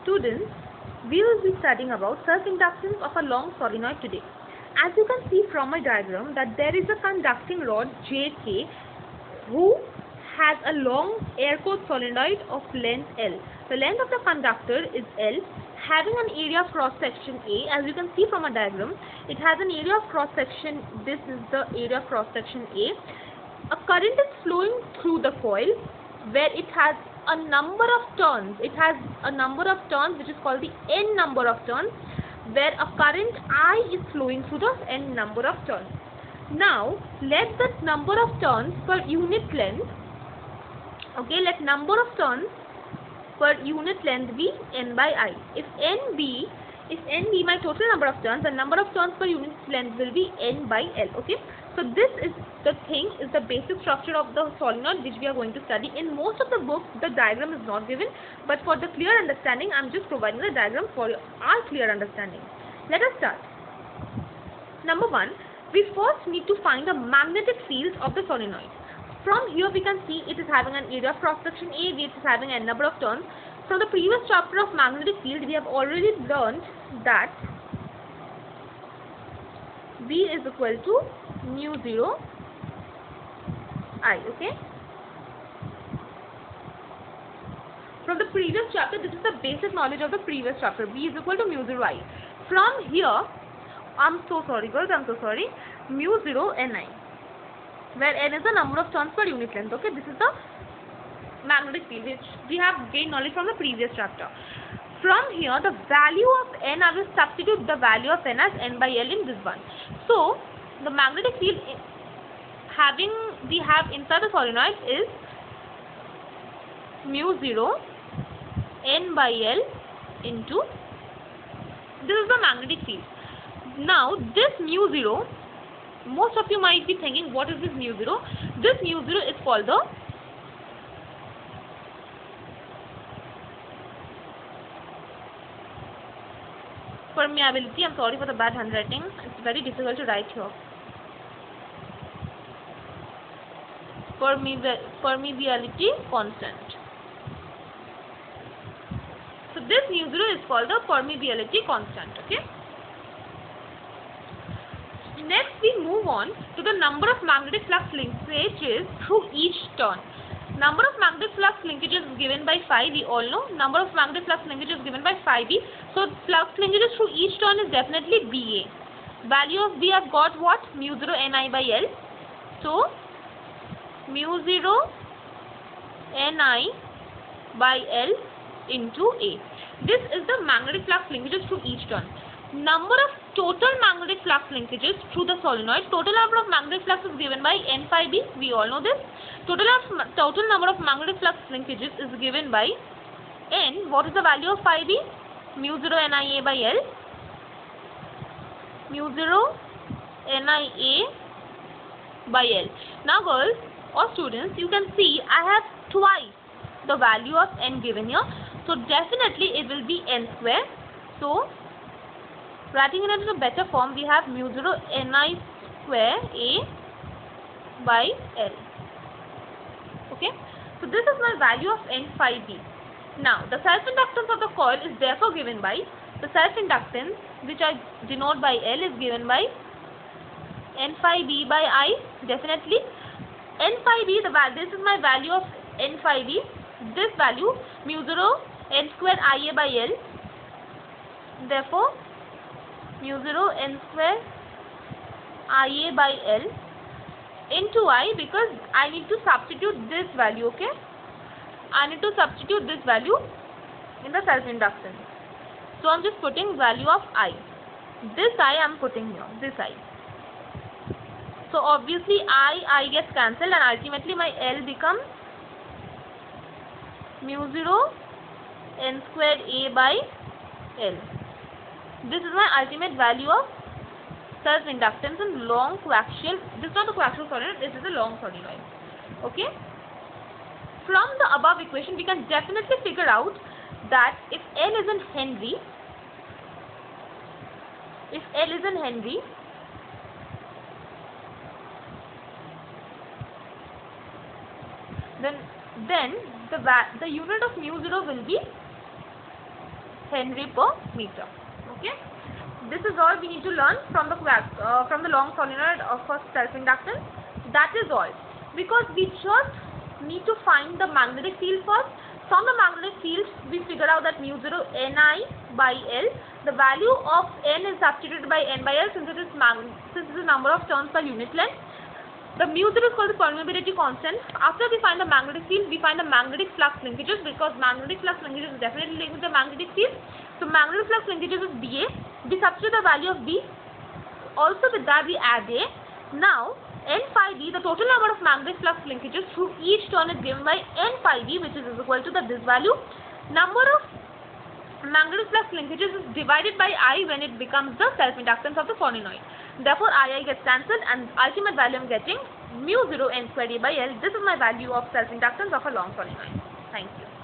Students, we will be studying about self-inductance of a long solenoid today. As you can see from my diagram that there is a conducting rod JK who has a long air core solenoid of length L. The length of the conductor is L, having an area of cross section A. As you can see from a diagram, it has an area of cross section. This is the area of cross section A. A current is flowing through the coil where it has a number of turns. It has a number of turns which is called the N number of turns, where a current I is flowing through the N number of turns. Now let the number of turns per unit length, let number of turns per unit length be N by I. If N be my total number of turns, the number of turns per unit length will be N by L. So this is the basic structure of the solenoid which we are going to study. In most of the books, the diagram is not given, but for the clear understanding, I am just providing the diagram for our clear understanding. Let us start. Number 1, we first need to find the magnetic field of the solenoid. From here we can see it is having an area of cross section A, it is having a number of turns. From the previous chapter of magnetic field, we have already learned that V is equal to mu 0 I. From the previous chapter, this is the basic knowledge of the previous chapter. V is equal to mu 0 I. From here, I'm so sorry girls, mu 0 Ni, where N is the number of turns per unit length. This is the magnetic field which we have gained knowledge from the previous chapter. From here, the value of N, I will substitute the value of N as N by L in this one. So the magnetic field we have inside the solenoid is mu 0 N by L into, this is the magnetic field. Now this mu 0, most of you might be thinking, what is this mu 0? This mu 0 is called the permeability. I'm sorry for the bad handwriting, it's very difficult to write here. Permeability constant. So this mu 0 is called the permeability constant. Next we move on to the number of magnetic flux linkages through each turn. Number of magnetic flux linkages is given by phi, we all know. Number of magnetic flux linkages is given by phi b. So flux linkages through each turn is definitely Ba. Value of B, I've got what? Mu 0 Ni by L. So mu 0 Ni by L into A. This is the magnetic flux linkages through each turn. Number of total magnetic flux linkages through the solenoid. Total number of magnetic flux is given by N phi b. We all know this. Total number of magnetic flux linkages is given by N. What is the value of phi b? Mu 0 Nia by L. Mu 0 Nia by L. Now girls or students, you can see I have twice the value of N given here. So definitely it will be N square. So writing it into a better form, we have mu 0 Ni square A by L. So this is my value of N phi b. Now the self-inductance of the coil is therefore given by, the self-inductance which I denote by L is given by N phi b by I. Definitely N phi b, this is my value of N phi b. This value mu 0 N square Ia by L. Therefore mu 0 N square Ia by L into I, because I need to substitute this value. I need to substitute this value in the self-inductance. So I'm just putting value of I. This I am putting here, this I. So obviously I gets cancelled and ultimately my L becomes mu 0 N squared A by L. This is my ultimate value of self-inductance in long coaxial. This is not the coaxial solenoid, this is the long solenoid. From the above equation, we can definitely figure out that if L is in Henry, then the unit of mu 0 will be Henry per meter. Okay. This is all we need to learn from the long solenoid for self-inductance. That is all. Because we just need to find the magnetic field first. From the magnetic field, we figured out that mu 0 Ni by L. The value of N is substituted by N by L since it is the number of turns per unit length. The mu 0 is called the permeability constant. After we find the magnetic field, we find the magnetic flux linkages, because magnetic flux linkages is definitely linked with the magnetic field. So magnetic flux linkages is Ba. We substitute the value of B. Also with that we add A. Now N phi B, the total number of magnetic flux linkages through each turn is given by N phi B, which is equal to this value. Number of magnetic flux linkages is divided by I when it becomes the self-inductance of the solenoid. Therefore, II gets cancelled and ultimate value I am getting mu 0 N squared A by L. This is my value of self-inductance of a long solenoid. Thank you.